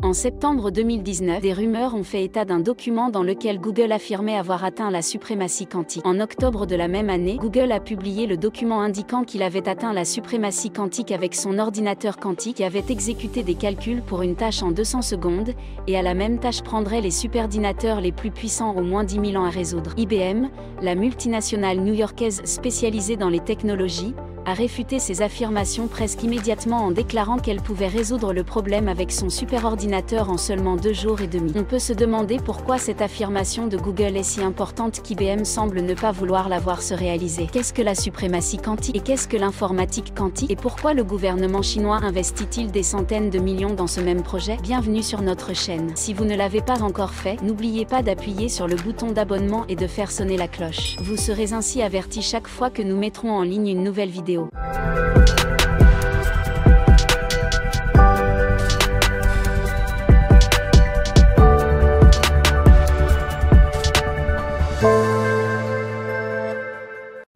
En septembre 2019, des rumeurs ont fait état d'un document dans lequel Google affirmait avoir atteint la suprématie quantique. En octobre de la même année, Google a publié le document indiquant qu'il avait atteint la suprématie quantique avec son ordinateur quantique et avait exécuté des calculs pour une tâche en 200 secondes, et à la même tâche prendrait les superordinateurs les plus puissants au moins 10 000 ans à résoudre. IBM, la multinationale new-yorkaise spécialisée dans les technologies, a réfuté ces affirmations presque immédiatement en déclarant qu'elle pouvait résoudre le problème avec son superordinateur en seulement 2 jours et demi. On peut se demander pourquoi cette affirmation de Google est si importante qu'IBM semble ne pas vouloir la voir se réaliser. Qu'est-ce que la suprématie quantique? Et qu'est-ce que l'informatique quantique? Et pourquoi le gouvernement chinois investit-il des centaines de millions dans ce même projet? Bienvenue sur notre chaîne. Si vous ne l'avez pas encore fait, n'oubliez pas d'appuyer sur le bouton d'abonnement et de faire sonner la cloche. Vous serez ainsi averti chaque fois que nous mettrons en ligne une nouvelle vidéo.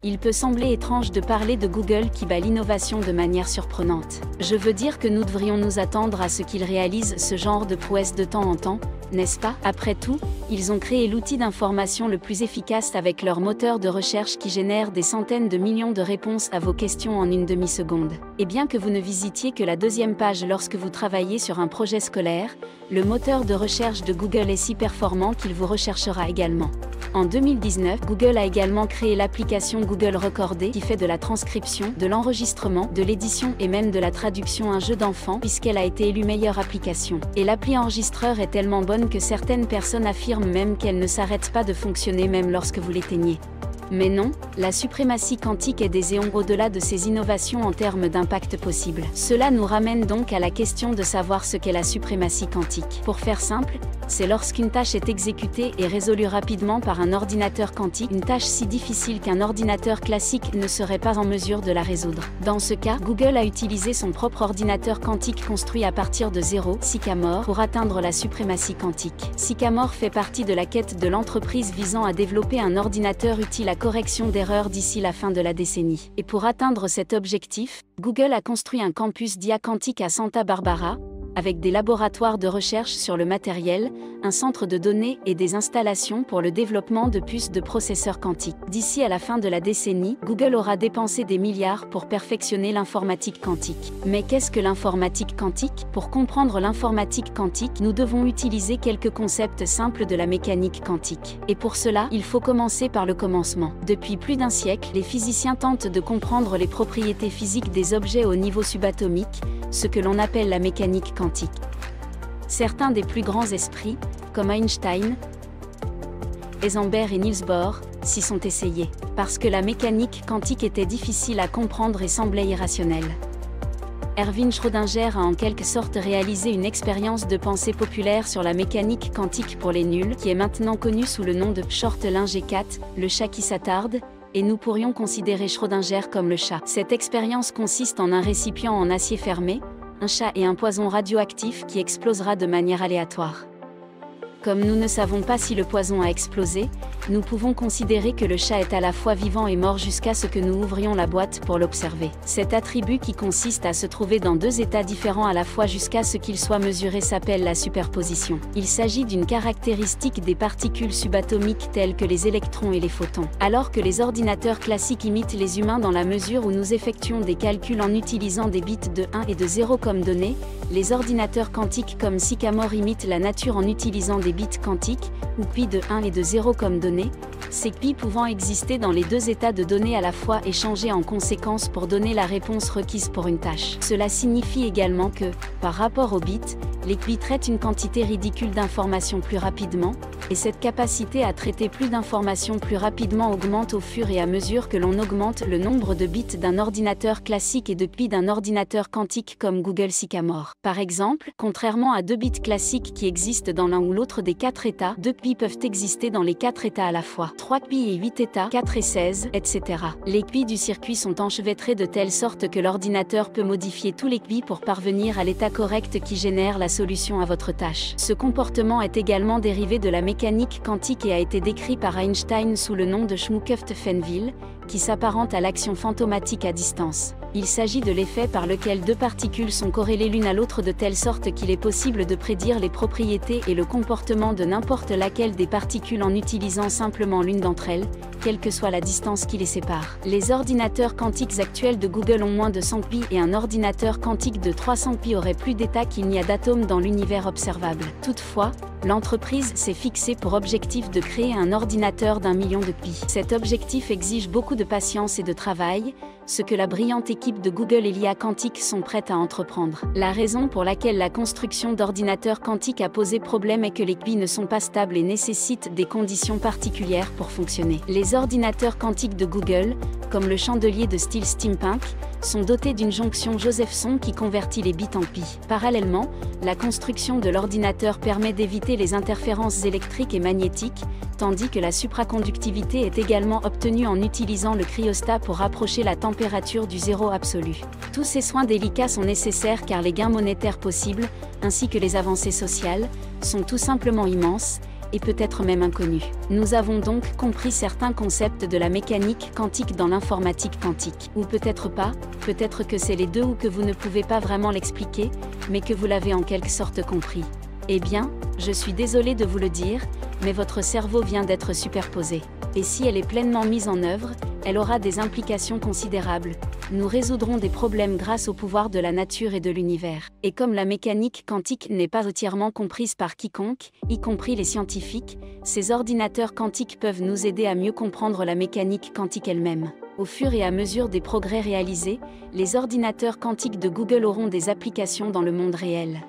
Il peut sembler étrange de parler de Google qui bat l'innovation de manière surprenante. Je veux dire que nous devrions nous attendre à ce qu'ils réalisent ce genre de prouesse de temps en temps, n'est-ce pas? Après tout, ils ont créé l'outil d'information le plus efficace avec leur moteur de recherche qui génère des centaines de millions de réponses à vos questions en une demi-seconde. Et bien que vous ne visitiez que la 2e page lorsque vous travaillez sur un projet scolaire, le moteur de recherche de Google est si performant qu'il vous recherchera également. En 2019, Google a également créé l'application Google Recordé qui fait de la transcription, de l'enregistrement, de l'édition et même de la traduction un jeu d'enfant puisqu'elle a été élue meilleure application. Et l'appli enregistreur est tellement bonne que certaines personnes affirment même qu'elle ne s'arrête pas de fonctionner même lorsque vous l'éteignez. Mais non, la suprématie quantique est des éons au-delà de ces innovations en termes d'impact possible. Cela nous ramène donc à la question de savoir ce qu'est la suprématie quantique. Pour faire simple, c'est lorsqu'une tâche est exécutée et résolue rapidement par un ordinateur quantique, une tâche si difficile qu'un ordinateur classique ne serait pas en mesure de la résoudre. Dans ce cas, Google a utilisé son propre ordinateur quantique construit à partir de zéro, Sycamore, pour atteindre la suprématie quantique. Sycamore fait partie de la quête de l'entreprise visant à développer un ordinateur utile à correction d'erreurs d'ici la fin de la décennie. Et pour atteindre cet objectif, Google a construit un campus d'IA quantique à Santa Barbara, avec des laboratoires de recherche sur le matériel, un centre de données et des installations pour le développement de puces de processeurs quantiques. D'ici à la fin de la décennie, Google aura dépensé des milliards pour perfectionner l'informatique quantique. Mais qu'est-ce que l'informatique quantique? Pour comprendre l'informatique quantique, nous devons utiliser quelques concepts simples de la mécanique quantique. Et pour cela, il faut commencer par le commencement. Depuis plus d'un siècle, les physiciens tentent de comprendre les propriétés physiques des objets au niveau subatomique, ce que l'on appelle la mécanique quantique. Certains des plus grands esprits, comme Einstein, Heisenberg et Niels Bohr, s'y sont essayés, parce que la mécanique quantique était difficile à comprendre et semblait irrationnelle. Erwin Schrödinger a en quelque sorte réalisé une expérience de pensée populaire sur la mécanique quantique pour les nuls, qui est maintenant connue sous le nom de Shortling 4, le chat qui s'attarde, et nous pourrions considérer Schrödinger comme le chat. Cette expérience consiste en un récipient en acier fermé, un chat et un poison radioactif qui explosera de manière aléatoire. Comme nous ne savons pas si le poison a explosé, nous pouvons considérer que le chat est à la fois vivant et mort jusqu'à ce que nous ouvrions la boîte pour l'observer. Cet attribut qui consiste à se trouver dans 2 états différents à la fois jusqu'à ce qu'il soit mesuré s'appelle la superposition. Il s'agit d'une caractéristique des particules subatomiques telles que les électrons et les photons. Alors que les ordinateurs classiques imitent les humains dans la mesure où nous effectuons des calculs en utilisant des bits de 1 et de 0 comme données, les ordinateurs quantiques comme Sycamore imitent la nature en utilisant des bits quantiques, ou pi de 1 et de 0 comme données, ces pi pouvant exister dans les 2 états de données à la fois et changer en conséquence pour donner la réponse requise pour une tâche. Cela signifie également que, par rapport aux bits, les pi traitent une quantité ridicule d'informations plus rapidement, et cette capacité à traiter plus d'informations plus rapidement augmente au fur et à mesure que l'on augmente le nombre de bits d'un ordinateur classique et de pi d'un ordinateur quantique comme Google Sycamore. Par exemple, contrairement à 2 bits classiques qui existent dans l'un ou l'autre des 4 états, 2 pi peuvent exister dans les 4 états à la fois, 3 pi et 8 états, 4 et 16, etc. Les pi du circuit sont enchevêtrés de telle sorte que l'ordinateur peut modifier tous les pi pour parvenir à l'état correct qui génère la solution à votre tâche. Ce comportement est également dérivé de la mécanique quantique et a été décrit par Einstein sous le nom de Schmuckeft-Fenville, qui s'apparente à l'action fantomatique à distance. Il s'agit de l'effet par lequel deux particules sont corrélées l'une à l'autre de telle sorte qu'il est possible de prédire les propriétés et le comportement de n'importe laquelle des particules en utilisant simplement l'une d'entre elles, quelle que soit la distance qui les sépare. Les ordinateurs quantiques actuels de Google ont moins de 100 pi et un ordinateur quantique de 300 pi aurait plus d'état qu'il n'y a d'atomes dans l'univers observable. Toutefois, l'entreprise s'est fixée pour objectif de créer un ordinateur d'1 million de pi. Cet objectif exige beaucoup de patience et de travail, ce que la brillante équipe de Google et l'IA quantique sont prêtes à entreprendre. La raison pour laquelle la construction d'ordinateurs quantiques a posé problème est que les qubits ne sont pas stables et nécessitent des conditions particulières pour fonctionner. Les ordinateurs quantiques de Google, comme le chandelier de style steampunk, sont dotés d'une jonction Josephson qui convertit les bits en pi. Parallèlement, la construction de l'ordinateur permet d'éviter les interférences électriques et magnétiques, tandis que la supraconductivité est également obtenue en utilisant le cryostat pour rapprocher la température du zéro absolu. Tous ces soins délicats sont nécessaires car les gains monétaires possibles, ainsi que les avancées sociales, sont tout simplement immenses, et peut-être même inconnus. Nous avons donc compris certains concepts de la mécanique quantique dans l'informatique quantique. Ou peut-être pas, peut-être que c'est les deux ou que vous ne pouvez pas vraiment l'expliquer, mais que vous l'avez en quelque sorte compris. Eh bien, je suis désolé de vous le dire, mais votre cerveau vient d'être superposé. Et si elle est pleinement mise en œuvre, elle aura des implications considérables. Nous résoudrons des problèmes grâce au pouvoir de la nature et de l'univers. Et comme la mécanique quantique n'est pas entièrement comprise par quiconque, y compris les scientifiques, ces ordinateurs quantiques peuvent nous aider à mieux comprendre la mécanique quantique elle-même. Au fur et à mesure des progrès réalisés, les ordinateurs quantiques de Google auront des applications dans le monde réel.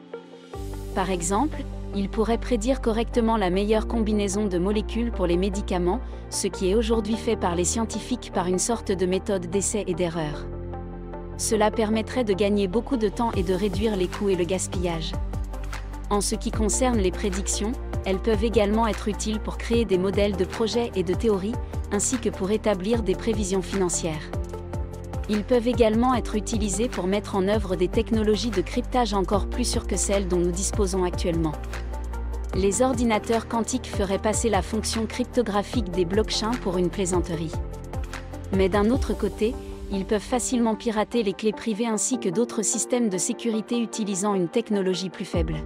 Par exemple, ils pourraient prédire correctement la meilleure combinaison de molécules pour les médicaments, ce qui est aujourd'hui fait par les scientifiques par une sorte de méthode d'essai et d'erreur. Cela permettrait de gagner beaucoup de temps et de réduire les coûts et le gaspillage. En ce qui concerne les prédictions, elles peuvent également être utiles pour créer des modèles de projets et de théories, ainsi que pour établir des prévisions financières. Ils peuvent également être utilisés pour mettre en œuvre des technologies de cryptage encore plus sûres que celles dont nous disposons actuellement. Les ordinateurs quantiques feraient passer la fonction cryptographique des blockchains pour une plaisanterie. Mais d'un autre côté, ils peuvent facilement pirater les clés privées ainsi que d'autres systèmes de sécurité utilisant une technologie plus faible.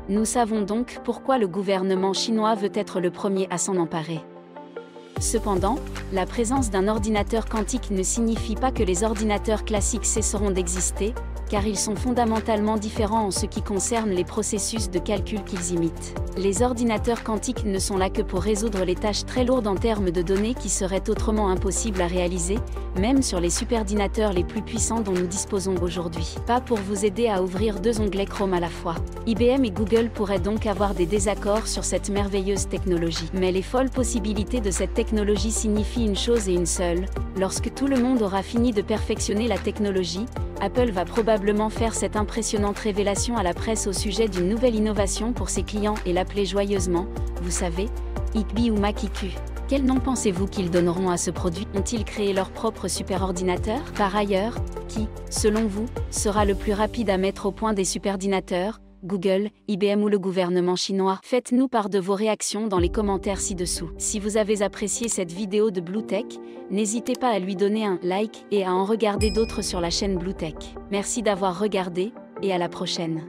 Nous savons donc pourquoi le gouvernement chinois veut être le premier à s'en emparer. Cependant, la présence d'un ordinateur quantique ne signifie pas que les ordinateurs classiques cesseront d'exister, car ils sont fondamentalement différents en ce qui concerne les processus de calcul qu'ils imitent. Les ordinateurs quantiques ne sont là que pour résoudre les tâches très lourdes en termes de données qui seraient autrement impossibles à réaliser, même sur les superordinateurs les plus puissants dont nous disposons aujourd'hui. Pas pour vous aider à ouvrir deux onglets Chrome à la fois. IBM et Google pourraient donc avoir des désaccords sur cette merveilleuse technologie. Mais les folles possibilités de cette technologie signifient une chose et une seule: lorsque tout le monde aura fini de perfectionner la technologie, Apple va probablement faire cette impressionnante révélation à la presse au sujet d'une nouvelle innovation pour ses clients et l'appeler joyeusement, vous savez, IQ ou Mac IQ. Quel nom pensez-vous qu'ils donneront à ce produit? Ont-ils créé leur propre superordinateur? Par ailleurs, qui, selon vous, sera le plus rapide à mettre au point des superordinateurs? Google, IBM ou le gouvernement chinois? Faites-nous part de vos réactions dans les commentaires ci-dessous. Si vous avez apprécié cette vidéo de BlueTech, n'hésitez pas à lui donner un like et à en regarder d'autres sur la chaîne BlueTech. Merci d'avoir regardé, et à la prochaine.